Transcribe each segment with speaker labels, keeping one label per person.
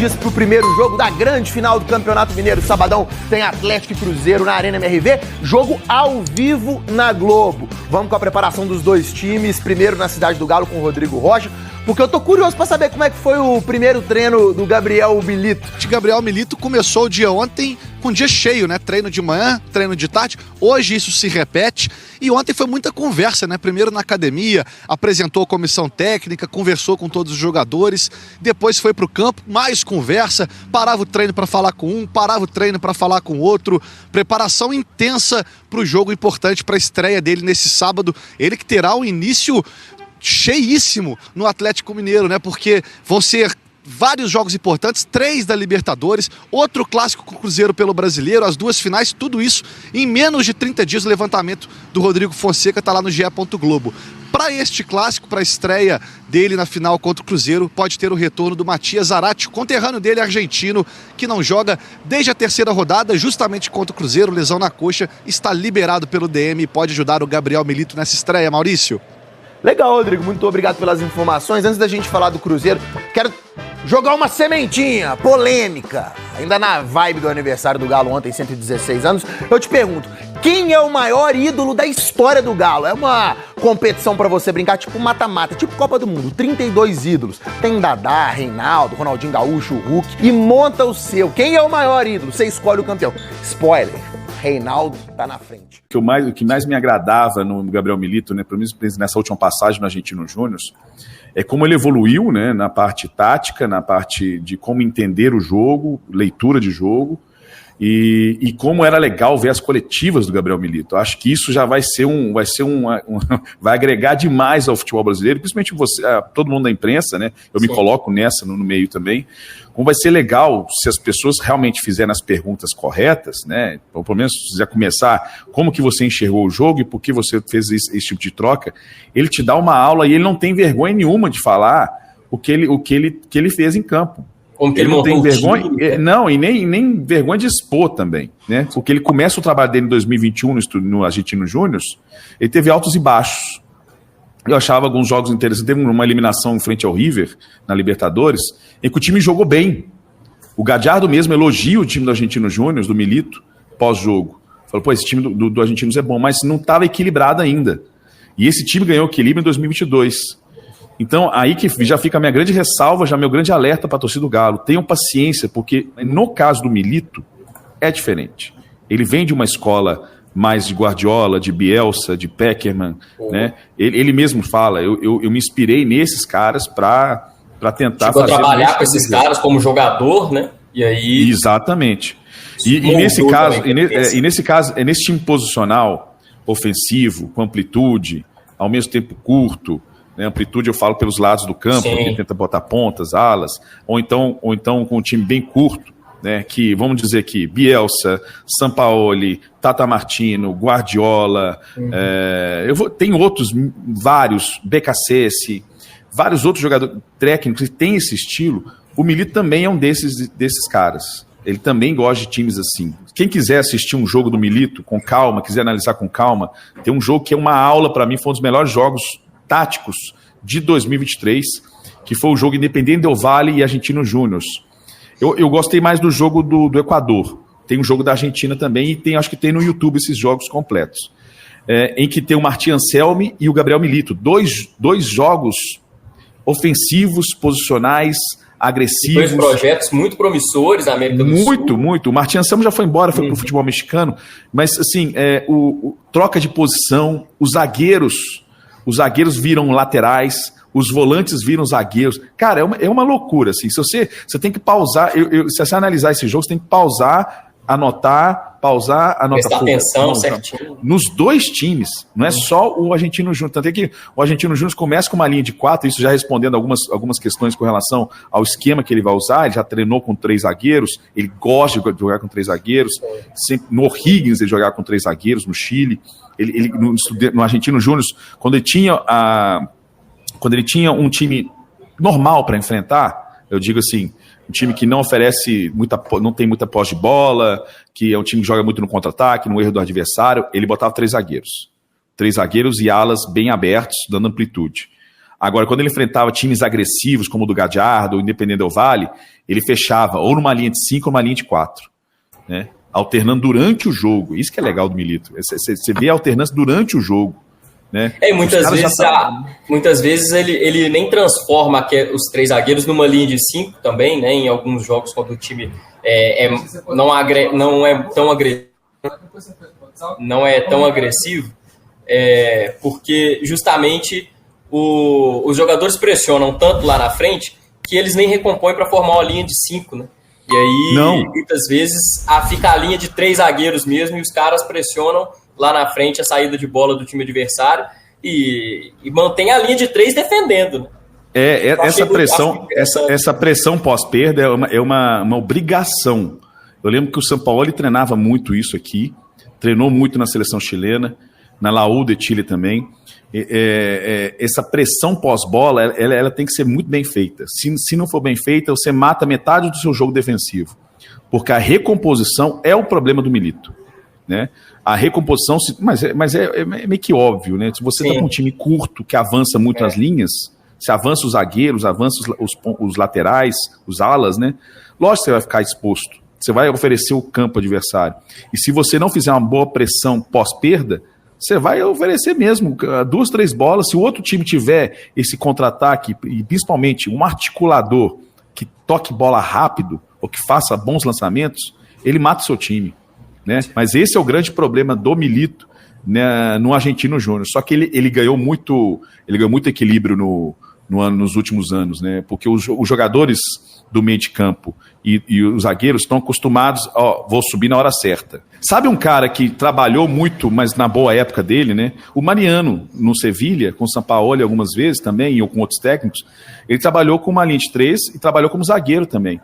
Speaker 1: dias para o primeiro jogo da grande final do Campeonato Mineiro. Sabadão tem Atlético e Cruzeiro na Arena MRV, jogo ao vivo na Globo. Vamos com a preparação dos dois times, primeiro na Cidade do Galo com o Rodrigo Rocha, porque eu tô curioso para saber como é que foi o primeiro treino do Gabriel Milito.
Speaker 2: Gabriel Milito começou o dia ontem com dia cheio, né? Treino de manhã, treino de tarde. Hoje isso se repete. E ontem foi muita conversa, né? Primeiro na academia, apresentou a comissão técnica, conversou com todos os jogadores. Depois foi pro campo, mais conversa. Parava o treino para falar com um, parava o treino para falar com outro. Preparação intensa pro jogo importante, para a estreia dele nesse sábado. Ele que terá um início cheíssimo no Atlético Mineiro, né? Porque vão ser vários jogos importantes, 3 da Libertadores, outro clássico com o Cruzeiro pelo Brasileiro, as 2 finais, tudo isso em menos de 30 dias. O levantamento do Rodrigo Fonseca está lá no GE. Globo. Para este clássico, para a estreia dele na final contra o Cruzeiro, pode ter o retorno do Matias Zarate, conterrâneo dele, argentino, que não joga desde a 3ª rodada, justamente contra o Cruzeiro, lesão na coxa, está liberado pelo DM e pode ajudar o Gabriel Milito nessa estreia. Maurício?
Speaker 1: Legal, Rodrigo, muito obrigado pelas informações. Antes da gente falar do Cruzeiro, quero jogar uma sementinha polêmica. Ainda na vibe do aniversário do Galo ontem, 116 anos, eu te pergunto, quem é o maior ídolo da história do Galo? É uma competição pra você brincar, tipo mata-mata, tipo Copa do Mundo, 32 ídolos. Tem Dadá, Reinaldo, Ronaldinho Gaúcho, Hulk, e monta o seu. Quem é o maior ídolo? Você escolhe o campeão. Spoiler, Reinaldo tá na frente.
Speaker 3: O que mais me agradava no Gabriel Milito, né, pelo menos nessa última passagem no Argentino Júnior, é como ele evoluiu, né, na parte tática, na parte de como entender o jogo, leitura de jogo, e como era legal ver as coletivas do Gabriel Milito. Acho que isso já vai vai agregar demais ao futebol brasileiro, principalmente você, todo mundo da imprensa, né? Eu me coloco nessa no meio também. Como vai ser legal se as pessoas realmente fizerem as perguntas corretas, né? Ou pelo menos se quiser começar, como que você enxergou o jogo e por que você fez esse tipo de troca, ele te dá uma aula e ele não tem vergonha nenhuma de falar o que ele fez em campo.
Speaker 4: Como que
Speaker 3: ele não tem vergonha, não, e nem vergonha de expor também, né? Porque ele começa o trabalho dele em 2021 no Argentino Júnior, ele teve altos e baixos. Eu achava alguns jogos interessantes. Teve uma eliminação em frente ao River, na Libertadores, em que o time jogou bem. O Gadiardo mesmo elogia o time do Argentino Júnior, do Milito, pós-jogo. Falou, pô, esse time do Argentinos é bom, mas não estava equilibrado ainda. E esse time ganhou equilíbrio em 2022. Então, aí que já fica a minha grande ressalva, já meu grande alerta para a torcida do Galo. Tenham paciência, porque no caso do Milito, é diferente. Ele vem de uma escola mais de Guardiola, de Bielsa, de Pekerman, né? Ele mesmo fala, eu me inspirei nesses caras para tentar fazer...
Speaker 4: trabalhar com esses caras como jogador, né? E aí...
Speaker 3: Exatamente. E nesse caso, nesse time posicional, ofensivo, com amplitude, ao mesmo tempo curto, né? Amplitude eu falo pelos lados do campo, que tenta botar pontas, alas, ou então com um time bem curto, né, que vamos dizer que Bielsa, Sampaoli, Tata Martino, Guardiola, tem outros, vários, BKSS, vários outros jogadores técnicos que têm esse estilo. O Milito também é um desses caras. Ele também gosta de times assim. Quem quiser assistir um jogo do Milito com calma, quiser analisar com calma, tem um jogo que é uma aula para mim, foi um dos melhores jogos táticos de 2023, que foi o jogo Independiente del Valle e Argentino Júnior. Eu gostei mais do jogo do Equador. Tem um jogo da Argentina também e acho que tem no YouTube esses jogos completos. Em que tem o Martin Anselmi e o Gabriel Milito. Dois jogos ofensivos, posicionais, agressivos.
Speaker 4: 2 projetos muito promissores na América do Sul.
Speaker 3: Muito. O Martin Anselmi já foi embora, foi pro futebol mexicano. Mas, assim, troca de posição, os zagueiros viram laterais, os volantes viram zagueiros. Cara, é uma loucura, assim. Se você tem que pausar, se você analisar esse jogo, você tem que pausar, anotar.
Speaker 4: Prestar atenção certinho.
Speaker 3: Nos 2 times, não é só o Argentino Júnior. Tanto é que o Argentino Júnior começa com uma linha de 4, isso já respondendo algumas questões com relação ao esquema que ele vai usar. Ele já treinou com 3 zagueiros, ele gosta de jogar com 3 zagueiros. Sempre, no O'Higgins ele jogava com 3 zagueiros, no Chile. No Argentino Júnior, quando ele tinha um time normal para enfrentar, eu digo assim, um time que não não tem muita posse de bola, que é um time que joga muito no contra-ataque, no erro do adversário, ele botava 3 zagueiros. 3 zagueiros e alas bem abertos, dando amplitude. Agora, quando ele enfrentava times agressivos, como o do Gadiardo, o Independente Del Valle, ele fechava ou numa linha de 5 ou numa linha de 4, né? Alternando durante o jogo. Isso que é legal do Milito. Você vê a alternância durante o jogo, né?
Speaker 4: E muitas vezes ele nem transforma os 3 zagueiros numa linha de 5 também, né? Em alguns jogos, quando o time não é tão agressivo, porque justamente os jogadores pressionam tanto lá na frente que eles nem recompõem para formar uma linha de 5, né? E aí, muitas vezes, fica a linha de 3 zagueiros mesmo e os caras pressionam lá na frente a saída de bola do time adversário e mantém a linha de 3 defendendo, né?
Speaker 3: Essa pressão pós-perda é uma obrigação. Eu lembro que o Sampaoli treinava muito isso aqui, treinou muito na seleção chilena, na Laú de Chile também. Essa pressão pós-bola, ela tem que ser muito bem feita. Se não for bem feita, você mata metade do seu jogo defensivo. Porque a recomposição é o problema do Milito, né? A recomposição, mas é meio que óbvio, né? Se você está com um time curto, que avança muito nas linhas, se avança os zagueiros, avança os laterais, os alas, né? Lógico que você vai ficar exposto. Você vai oferecer o campo adversário. E se você não fizer uma boa pressão pós-perda, você vai oferecer mesmo 2, 3 bolas. Se o outro time tiver esse contra-ataque, e principalmente um articulador que toque bola rápido, ou que faça bons lançamentos, ele mata o seu time, né? Mas esse é o grande problema do Milito, né, no Argentino Júnior. Só que ele ganhou muito equilíbrio nos últimos anos, né? Porque os jogadores do meio de campo e os zagueiros estão acostumados, vou subir na hora certa. Sabe um cara que trabalhou muito, mas na boa época dele, né? O Mariano, no Sevilha, com o Sampaoli algumas vezes também, ou com outros técnicos, ele trabalhou com uma linha de 3 e trabalhou como zagueiro também.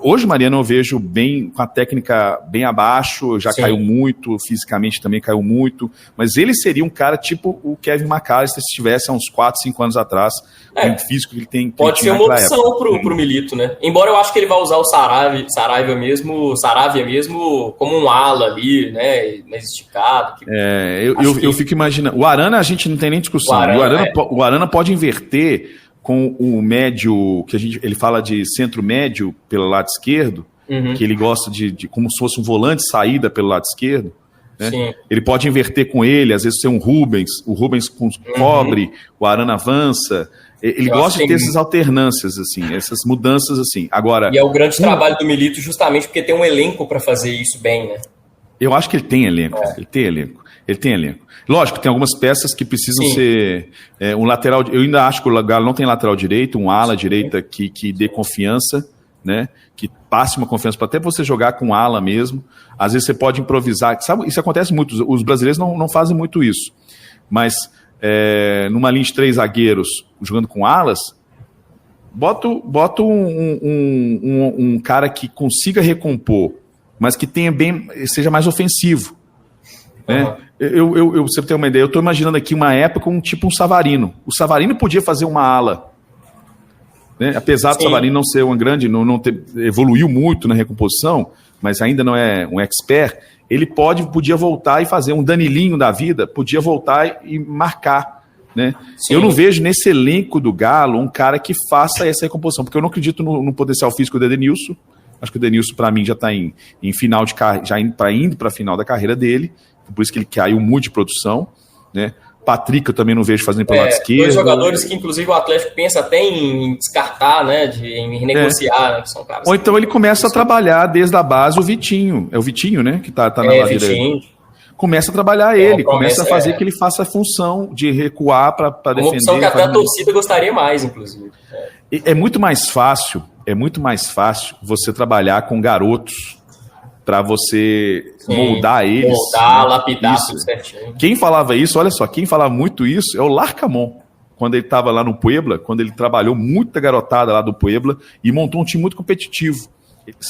Speaker 3: Hoje o Mariano eu vejo bem, com a técnica bem abaixo, já caiu muito, fisicamente também caiu muito, mas ele seria um cara tipo o Kevin McAllister se estivesse há uns 4, 5 anos atrás, com o físico que ele tem.
Speaker 4: Pode ser uma opção pro Milito, né? Embora eu acho que ele vai usar o Saravia mesmo como um ala ali, né? Mais esticado.
Speaker 3: Eu fico imaginando. O Arana a gente não tem nem discussão. O Arana pode inverter com o médio, que ele fala de centro médio pelo lado esquerdo, que ele gosta de como se fosse um volante saída pelo lado esquerdo, né? Ele pode inverter com ele, às vezes ser um Rubens, o Rubens cobre, o Arana avança. Ele gosta de ter essas alternâncias, assim, essas mudanças, assim. Agora,
Speaker 4: e é o grande trabalho do Milito justamente porque tem um elenco para fazer isso bem, né?
Speaker 3: Eu acho que ele tem elenco, ele tem elenco. Lógico, tem algumas peças que precisam ser um lateral. Eu ainda acho que o Galo não tem lateral direito, um ala direita que dê confiança, né? Que passe uma confiança para até você jogar com ala mesmo. Às vezes você pode improvisar. Sabe, isso acontece muito, os brasileiros não fazem muito isso. Mas numa linha de 3 zagueiros jogando com alas, bota um cara que consiga recompor, mas que seja mais ofensivo, né? Você ter uma ideia, eu estou imaginando aqui uma época um Savarino. O Savarino podia fazer uma ala, né? Apesar do Savarino não ser uma grande, evoluiu muito na recomposição, mas ainda não é um expert. Ele podia voltar e fazer um Danilinho da vida, podia voltar e marcar, né? Eu não vejo nesse elenco do Galo um cara que faça essa recomposição, porque eu não acredito no potencial físico do Edenilson. Acho que o Edenilson, para mim, já está em final de carreira, já indo para a final da carreira dele. Por isso que ele caiu muito de produção, né? Patrick eu também não vejo fazendo pelo lado esquerdo. 2 jogadores
Speaker 4: que, inclusive, o Atlético pensa até em descartar, né? Em renegociar, né? Que são caras.
Speaker 3: Ou então ele começa a trabalhar desde a base o Vitinho. É o Vitinho, né? Que tá na ladeira. Começa a trabalhar ele, começa a fazer que ele faça a função de recuar para defender. Uma opção
Speaker 4: que até a torcida gostaria mais, inclusive.
Speaker 3: É muito mais fácil você trabalhar com garotos para você moldar eles.
Speaker 4: Moldar, lapidar tudo certinho.
Speaker 3: Quem falava isso, olha só, quem falava muito isso é o Larcamón, quando ele estava lá no Puebla, quando ele trabalhou muita garotada lá do Puebla e montou um time muito competitivo.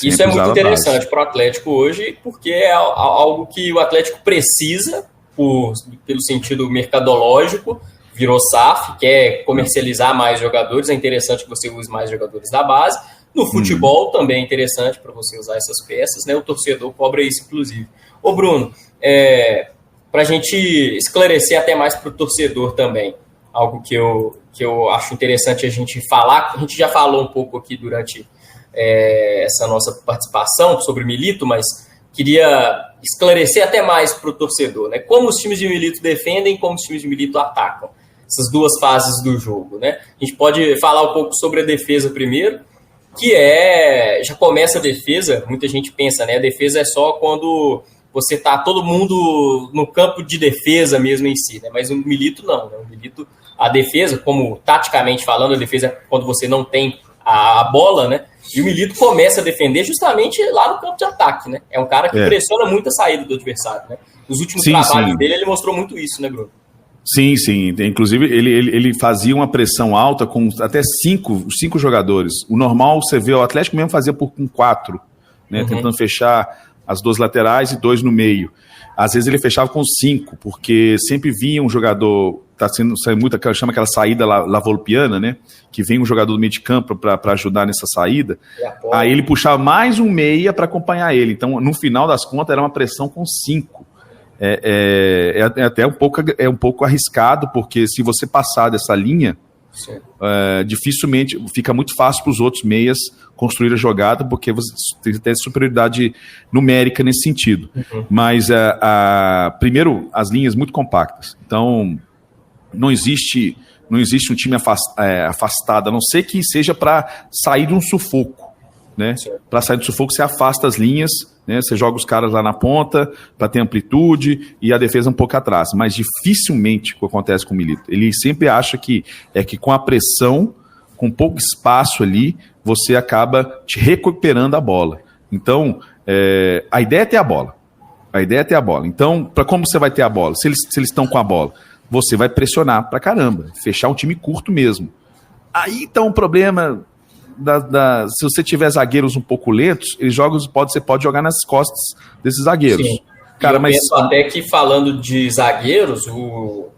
Speaker 4: Isso é muito interessante para o Atlético hoje, porque é algo que o Atlético precisa, pelo sentido mercadológico, virou SAF, quer comercializar mais jogadores, é interessante que você use mais jogadores da base. No futebol também é interessante para você usar essas peças, né? O torcedor cobra isso, inclusive. Ô Bruno, para a gente esclarecer até mais para o torcedor também, algo que eu acho interessante a gente falar. A gente já falou um pouco aqui durante essa nossa participação sobre o Milito, mas queria esclarecer até mais para o torcedor, né? Como os times de Milito defendem, como os times de Milito atacam. Essas duas fases do jogo, né? A gente pode falar um pouco sobre a defesa primeiro, que já começa a defesa, muita gente pensa, né? A defesa é só quando você tá todo mundo no campo de defesa mesmo em si, né? Mas o Milito não, né? O Milito, a defesa, como taticamente falando, a defesa é quando você não tem a bola, né? E o Milito começa a defender justamente lá no campo de ataque, né? É um cara que pressiona muito a saída do adversário, né? Nos últimos trabalhos dele, ele mostrou muito isso, né, Bruno?
Speaker 3: Sim. Inclusive, ele fazia uma pressão alta com até cinco jogadores. O normal, você vê, o Atlético mesmo fazia com 4, né? Tentando fechar as 2 laterais e 2 no meio. Às vezes ele fechava com 5, porque sempre vinha um jogador, saindo muito, chama aquela saída lavolpiana, né? Que vem um jogador do meio de campo para ajudar nessa saída. Aí ele puxava mais um meia para acompanhar ele. Então, no final das contas, era uma pressão com 5. Até um pouco arriscado, porque se você passar dessa linha, dificilmente fica muito fácil para os outros meias construir a jogada, porque você tem superioridade numérica nesse sentido. Mas primeiro, as linhas muito compactas. Então, não existe um time afastado, a não ser que seja para sair de um sufoco, né? Para sair do sufoco, você afasta as linhas, né? Você joga os caras lá na ponta para ter amplitude e a defesa um pouco atrás. Mas dificilmente o que acontece com o Milito. Ele sempre acha que com a pressão, com pouco espaço ali, você acaba te recuperando a bola. Então, a ideia é ter a bola. Então, como você vai ter a bola? Se eles estão com a bola, você vai pressionar pra caramba, fechar um time curto mesmo. Aí então o problema, se você tiver zagueiros um pouco lentos, você pode jogar nas costas desses zagueiros.
Speaker 4: Sim. Cara, eu penso até que, falando de zagueiros, o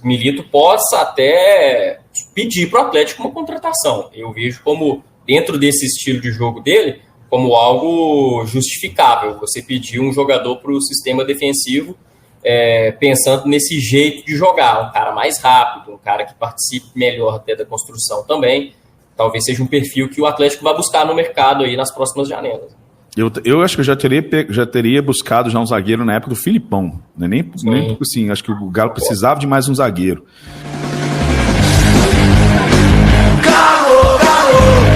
Speaker 4: Milito possa até pedir para o Atlético uma contratação. Eu vejo como, dentro desse estilo de jogo dele, como algo justificável. Você pedir um jogador para o sistema defensivo, pensando nesse jeito de jogar. Um cara mais rápido, um cara que participe melhor até da construção também. Talvez seja um perfil que o Atlético vai buscar no mercado aí nas próximas janelas.
Speaker 3: Eu acho que eu já teria buscado já um zagueiro na época do Filipão. Né? Nem porque assim, acho que o Galo precisava de mais um zagueiro.
Speaker 1: Galo, Galo!